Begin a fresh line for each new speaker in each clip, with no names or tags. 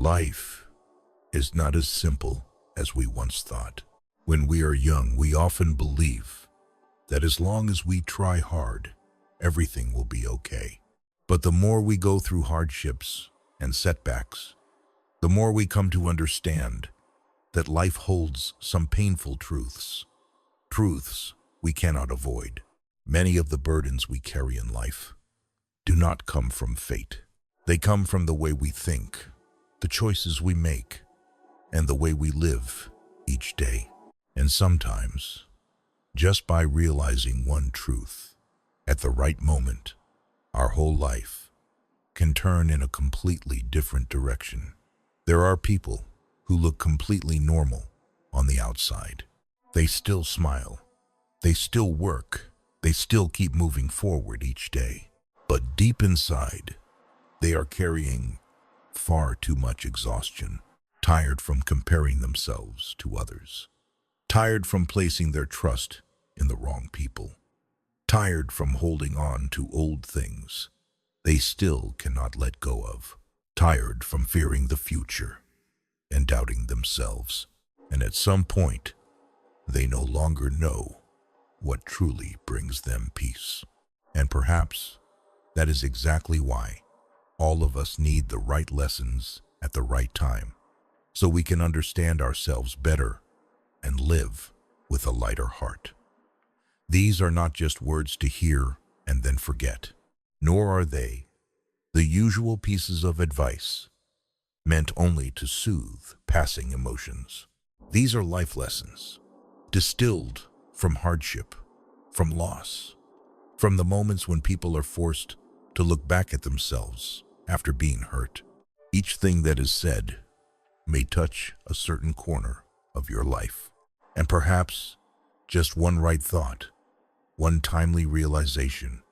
Life is not as simple as we once thought. When we are young, we often believe that as long as we try hard, everything will be okay. But the more we go through hardships and setbacks, the more we come to understand that life holds some painful truths we cannot avoid. Many of the burdens we carry in life do not come from fate. They come from the way we think, the choices we make, and the way we live each day. And sometimes, just by realizing one truth at the right moment, our whole life can turn in a completely different direction. There are people who look completely normal on the outside. They still smile, they still work, they still keep moving forward each day. But deep inside, they are carrying far too much exhaustion, tired from comparing themselves to others, tired from placing their trust in the wrong people, tired from holding on to old things they still cannot let go of, tired from fearing the future and doubting themselves. And at some point, they no longer know what truly brings them peace. And perhaps that is exactly why all of us need the right lessons at the right time, so we can understand ourselves better and live with a lighter heart. These are not just words to hear and then forget, nor are they the usual pieces of advice meant only to soothe passing emotions. These are life lessons, distilled from hardship, from loss, from the moments when people are forced to look back at themselves after being hurt. Each thing that is said may touch a certain corner of your life, and perhaps just one right thought, one timely realization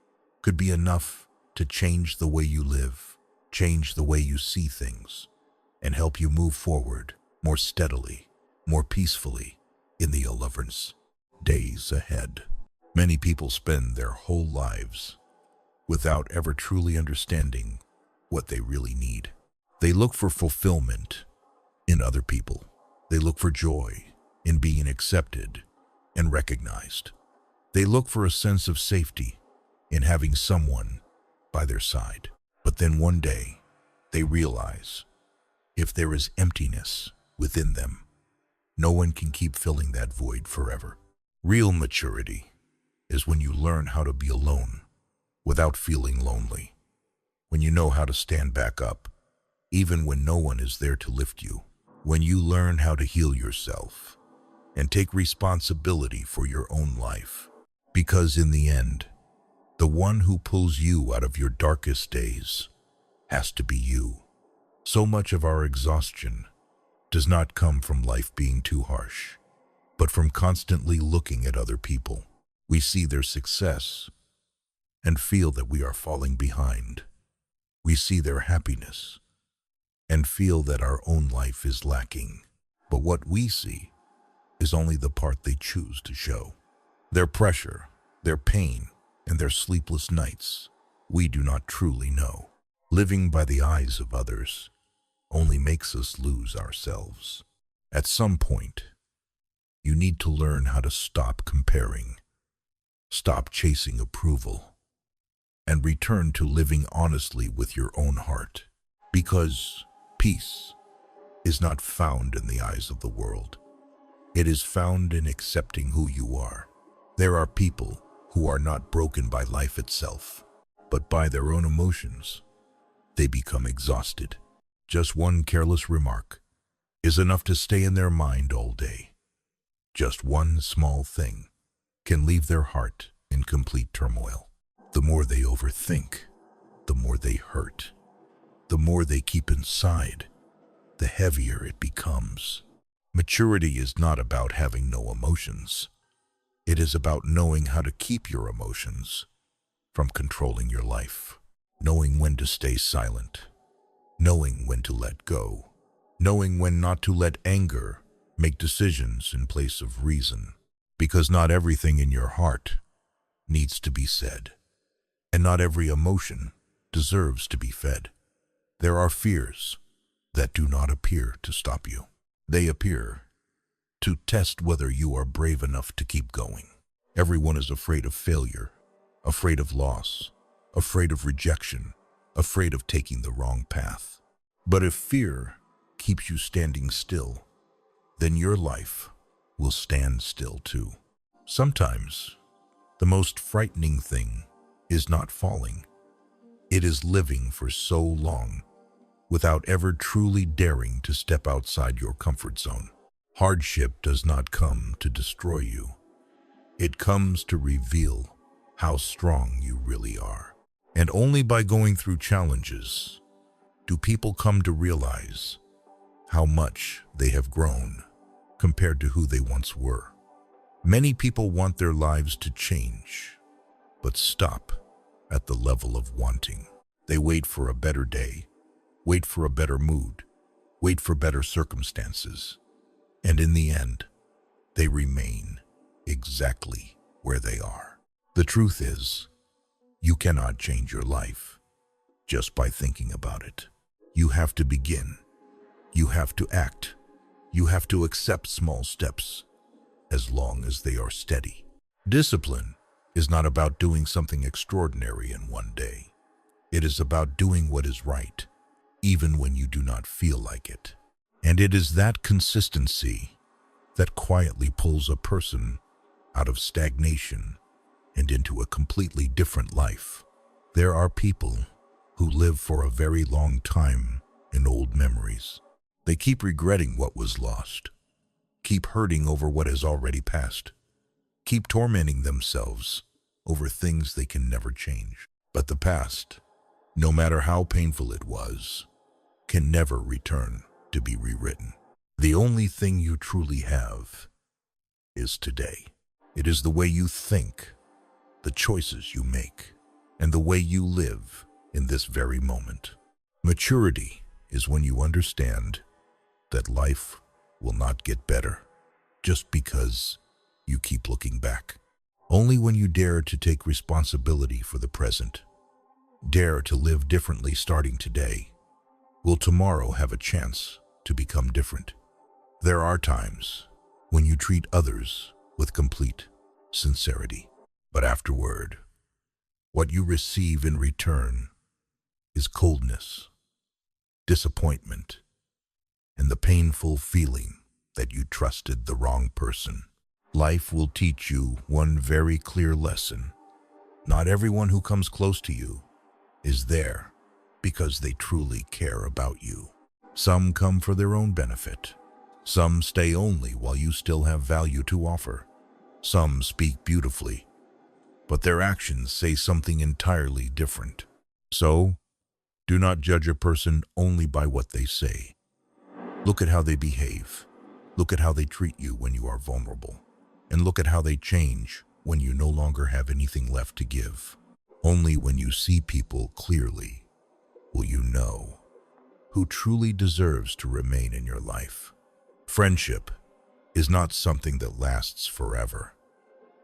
could be enough to change the way you live, change the way you see things, and help you move forward more steadily, more peacefully in the 11 days ahead. Many people spend their whole lives without ever truly understanding what they really need. They look for fulfillment in other people. They look for joy in being accepted and recognized. They look for a sense of safety in having someone by their side. But then one day, they realize if there is emptiness within them, no one can keep filling that void forever. Real maturity is when you learn how to be alone without feeling lonely, when you know how to stand back up even when no one is there to lift you, when you learn how to heal yourself and take responsibility for your own life. Because in the end, the one who pulls you out of your darkest days has to be you. So much of our exhaustion does not come from life being too harsh, but from constantly looking at other people. We see their success and feel that we are falling behind. We see their happiness and feel that our own life is lacking. But what we see is only the part they choose to show. Their pressure, their pain, and their sleepless nights we do not truly know. Living by the eyes of others only makes us lose ourselves. At some point, you need to learn how to stop comparing, stop chasing approval, and return to living honestly with your own heart. Because peace is not found in the eyes of the world. It is found in accepting who you are. There are people who are not broken by life itself, but by their own emotions. They become exhausted. Just one careless remark is enough to stay in their mind all day. Just one small thing can leave their heart in complete turmoil. The more they overthink, the more they hurt. The more they keep inside, the heavier it becomes. Maturity is not about having no emotions. It is about knowing how to keep your emotions from controlling your life, knowing when to stay silent, knowing when to let go, knowing when not to let anger make decisions in place of reason. Because not everything in your heart needs to be said, and not every emotion deserves to be fed. There are fears, that do not appear to stop you. They appear to test whether you are brave enough to keep going. Everyone is afraid of failure, afraid of loss, afraid of rejection, afraid of taking the wrong path. But if fear keeps you standing still, then your life will stand still too. Sometimes, the most frightening thing is not falling. It is living for so long without ever truly daring to step outside your comfort zone. Hardship does not come to destroy you. It comes to reveal how strong you really are. And only by going through challenges do people come to realize how much they have grown compared to who they once were. Many people want their lives to change, but stop at the level of wanting. They wait for a better day, wait for a better mood, wait for better circumstances, and in the end, they remain exactly where they are. The truth is, you cannot change your life just by thinking about it. You have to begin. You have to act. You have to accept small steps, as long as they are steady. Discipline is not about doing something extraordinary in one day. It is about doing what is right, even when you do not feel like it. And it is that consistency that quietly pulls a person out of stagnation and into a completely different life. There are people who live for a very long time in old memories. They keep regretting what was lost, keep hurting over what has already passed, keep tormenting themselves over things they can never change. But the past, no matter how painful it was, can never return to be rewritten. The only thing you truly have is today. It is the way you think, the choices you make, and the way you live in this very moment. Maturity is when you understand that life will not get better just because you keep looking back. Only when you dare to take responsibility for the present, dare to live differently starting today, will tomorrow have a chance to become different. There are times when you treat others with complete sincerity, but afterward, what you receive in return is coldness, disappointment, and the painful feeling that you trusted the wrong person. Life will teach you one very clear lesson. Not everyone who comes close to you is there because they truly care about you. Some come for their own benefit. Some stay only while you still have value to offer. Some speak beautifully, but their actions say something entirely different. So, do not judge a person only by what they say. Look at how they behave. Look at how they treat you when you are vulnerable. And look at how they change when you no longer have anything left to give. Only when you see people clearly will you know who truly deserves to remain in your life. Friendship is not something that lasts forever,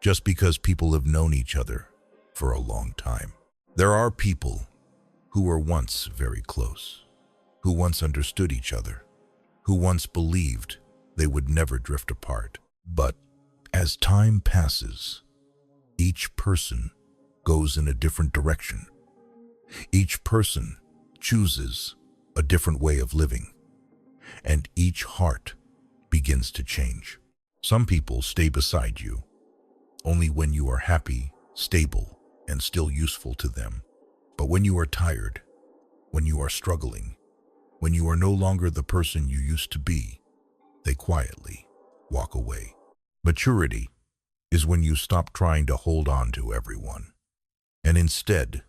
just because people have known each other for a long time. There are people who were once very close, who once understood each other, who once believed they would never drift apart. But as time passes, each person goes in a different direction. Each person chooses a different way of living, and each heart begins to change. Some people stay beside you only when you are happy, stable, and still useful to them. But when you are tired, when you are struggling, when you are no longer the person you used to be, they quietly walk away. Maturity is when you stop trying to hold on to everyone and instead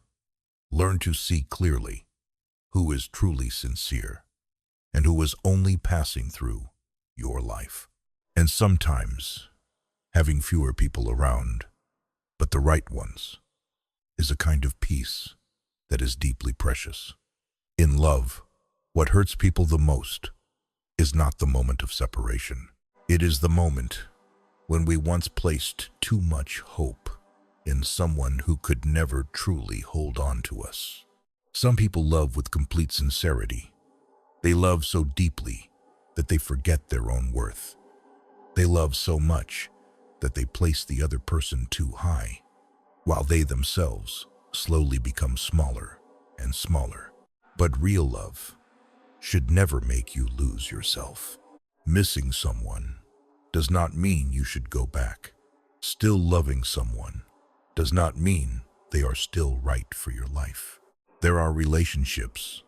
learn to see clearly who is truly sincere and who is only passing through your life. And sometimes having fewer people around, but the right ones, is a kind of peace that is deeply precious. In love, what hurts people the most is not the moment of separation. It is the moment when we once placed too much hope in someone who could never truly hold on to us. Some people love with complete sincerity, They love so deeply that they forget their own worth. They love so much that they place the other person too high, while they themselves slowly become smaller and smaller. But real love should never make you lose yourself. Missing someone does not mean you should go back. Still loving someone does not mean they are still right for your life. There are relationships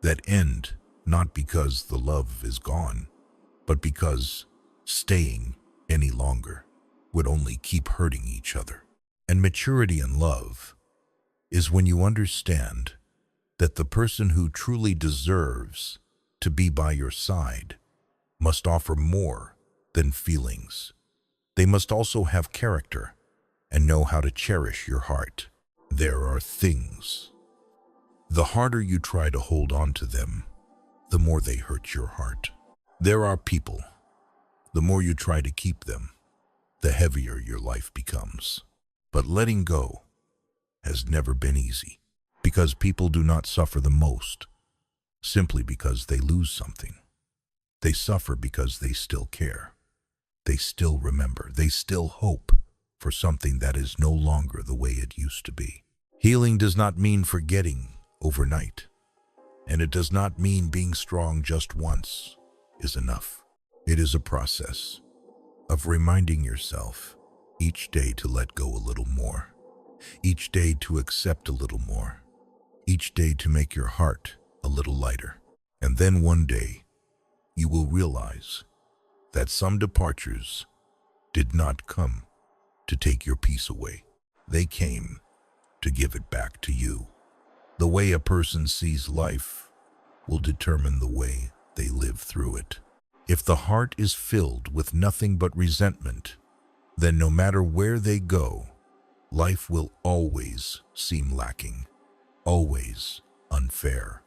that end not because the love is gone, but because staying any longer would only keep hurting each other. And maturity in love is when you understand that the person who truly deserves to be by your side must offer more than feelings. They must also have character and know how to cherish your heart. There are things. The harder you try to hold on to them, the more they hurt your heart. There are people. The more you try to keep them, the heavier your life becomes. But letting go has never been easy, because people do not suffer the most simply because they lose something. They suffer because they still care. They still remember. They still hope for something that is no longer the way it used to be. Healing does not mean forgetting overnight, and it does not mean being strong just once is enough. It is a process of reminding yourself each day to let go a little more, each day to accept a little more, each day to make your heart a little lighter. And then one day, you will realize that some departures did not come to take your peace away. They came to give it back to you. The way a person sees life will determine the way they live through it. If the heart is filled with nothing but resentment, then no matter where they go, life will always seem lacking, always unfair,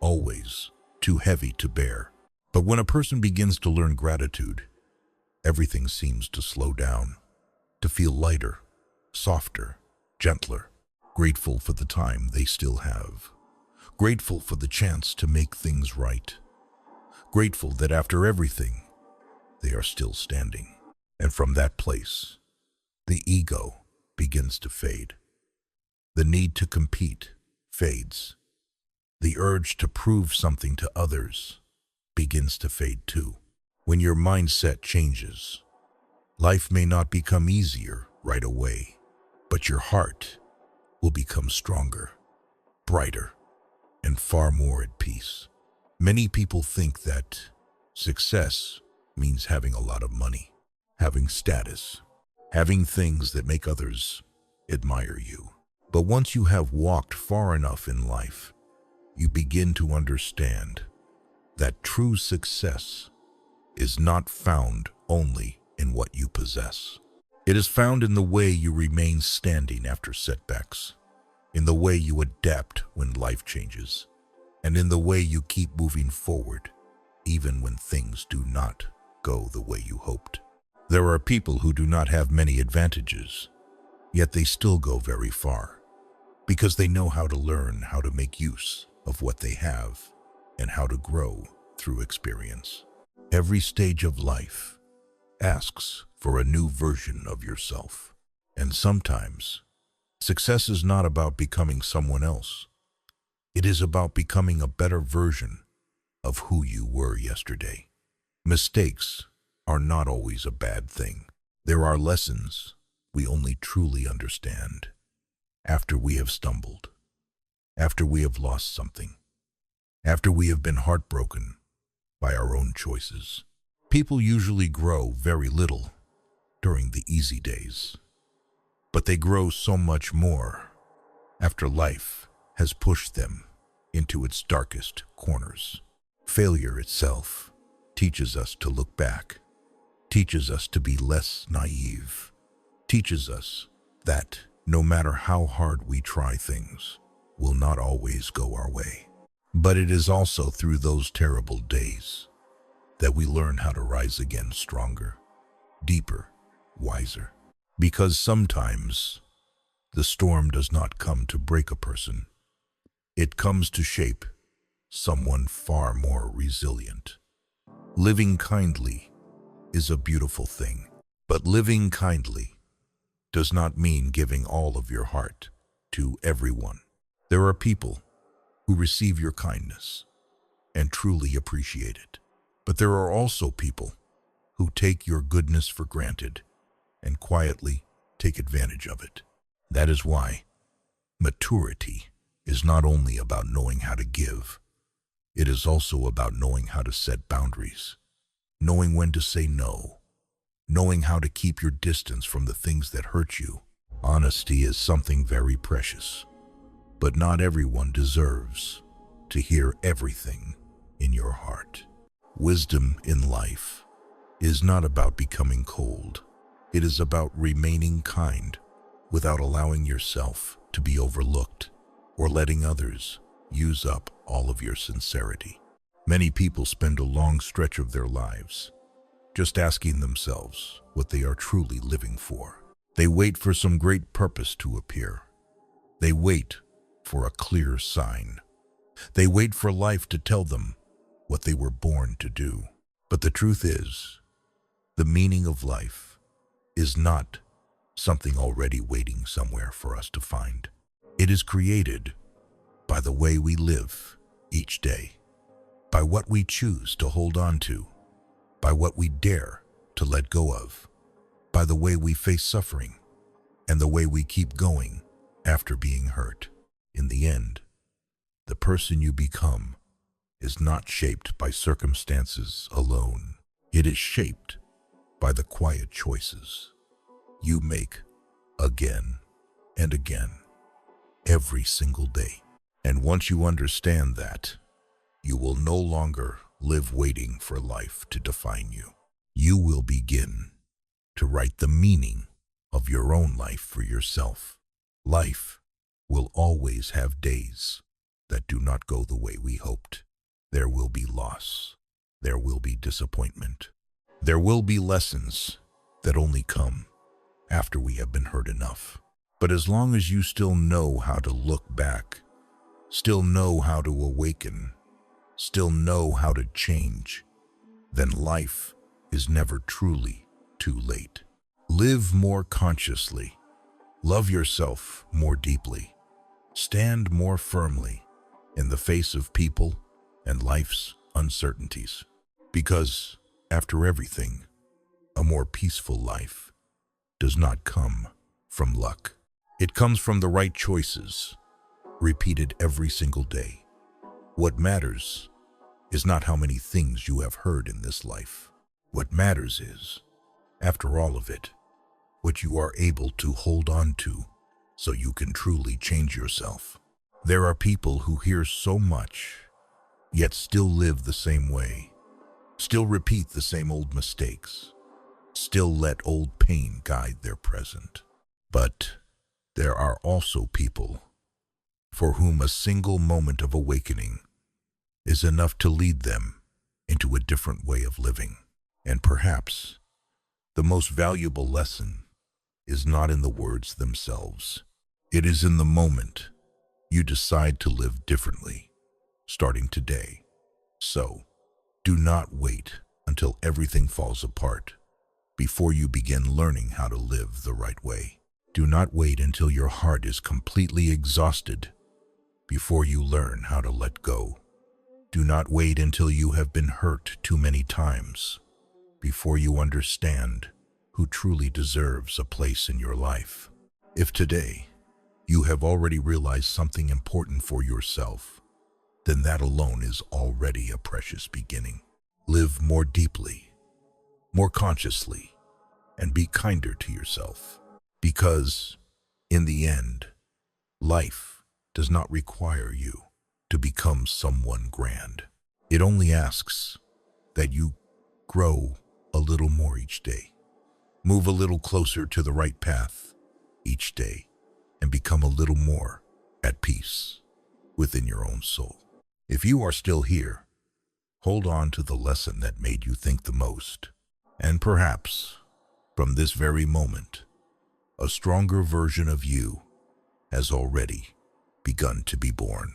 always too heavy to bear. But when a person begins to learn gratitude, everything seems to slow down, to feel lighter, softer, gentler, grateful for the time they still have, grateful for the chance to make things right, grateful that after everything, they are still standing. And from that place, the ego begins to fade. The need to compete fades. The urge to prove something to others begins to fade too. When your mindset changes, life may not become easier right away, but your heart will become stronger, brighter, and far more at peace. Many people think that success means having a lot of money, having status, having things that make others admire you. But once you have walked far enough in life, you begin to understand that true success is not found only in what you possess. It is found in the way you remain standing after setbacks, in the way you adapt when life changes, and in the way you keep moving forward, even when things do not go the way you hoped. There are people who do not have many advantages, yet they still go very far, because they know how to learn how to make use of what they have and how to grow through experience. Every stage of life asks for a new version of yourself. And sometimes, success is not about becoming someone else. It is about becoming a better version of who you were yesterday. Mistakes are not always a bad thing. There are lessons we only truly understand after we have stumbled, after we have lost something, after we have been heartbroken by our own choices. People usually grow very little during the easy days, but they grow so much more after life has pushed them into its darkest corners. Failure itself teaches us to look back, teaches us to be less naive, teaches us that no matter how hard we try, things will not always go our way. But it is also through those terrible days that we learn how to rise again stronger, deeper, wiser. Because sometimes the storm does not come to break a person. It comes to shape someone far more resilient. Living kindly is a beautiful thing, but living kindly does not mean giving all of your heart to everyone. There are people who receive your kindness and truly appreciate it. But there are also people who take your goodness for granted and quietly take advantage of it. That is why maturity is not only about knowing how to give, it is also about knowing how to set boundaries, knowing when to say no, knowing how to keep your distance from the things that hurt you. Honesty is something very precious, but not everyone deserves to hear everything in your heart. Wisdom in life is not about becoming cold. It is about remaining kind without allowing yourself to be overlooked or letting others use up all of your sincerity. Many people spend a long stretch of their lives just asking themselves what they are truly living for. They wait for some great purpose to appear. They wait for a clear sign. They wait for life to tell them what they were born to do. But the truth is, the meaning of life is not something already waiting somewhere for us to find. It is created by the way we live each day, by what we choose to hold on to, by what we dare to let go of, by the way we face suffering, and the way we keep going after being hurt. In the end, the person you become is not shaped by circumstances alone. It is shaped by the quiet choices you make again and again, every single day. And once you understand that, you will no longer live waiting for life to define you. You will begin to write the meaning of your own life for yourself. Life will always have days that do not go the way we hoped. There will be loss. There will be disappointment. There will be lessons that only come after we have been hurt enough. But as long as you still know how to look back, still know how to awaken, still know how to change, then life is never truly too late. Live more consciously. Love yourself more deeply. Stand more firmly in the face of people and life's uncertainties. Because, after everything, a more peaceful life does not come from luck. It comes from the right choices, repeated every single day. What matters is not how many things you have heard in this life. What matters is, after all of it, what you are able to hold on to so you can truly change yourself. There are people who hear so much, yet still live the same way, still repeat the same old mistakes, still let old pain guide their present. But there are also people for whom a single moment of awakening is enough to lead them into a different way of living. And perhaps the most valuable lesson is not in the words themselves. It is in the moment you decide to live differently, starting today. So, do not wait until everything falls apart before you begin learning how to live the right way. Do not wait until your heart is completely exhausted before you learn how to let go. Do not wait until you have been hurt too many times before you understand who truly deserves a place in your life. If today you have already realized something important for yourself, then that alone is already a precious beginning. Live more deeply, more consciously, and be kinder to yourself. Because, in the end, life does not require you to become someone grand. It only asks that you grow a little more each day. Move a little closer to the right path each day and become a little more at peace within your own soul. If you are still here, hold on to the lesson that made you think the most. And perhaps, from this very moment, a stronger version of you has already begun to be born.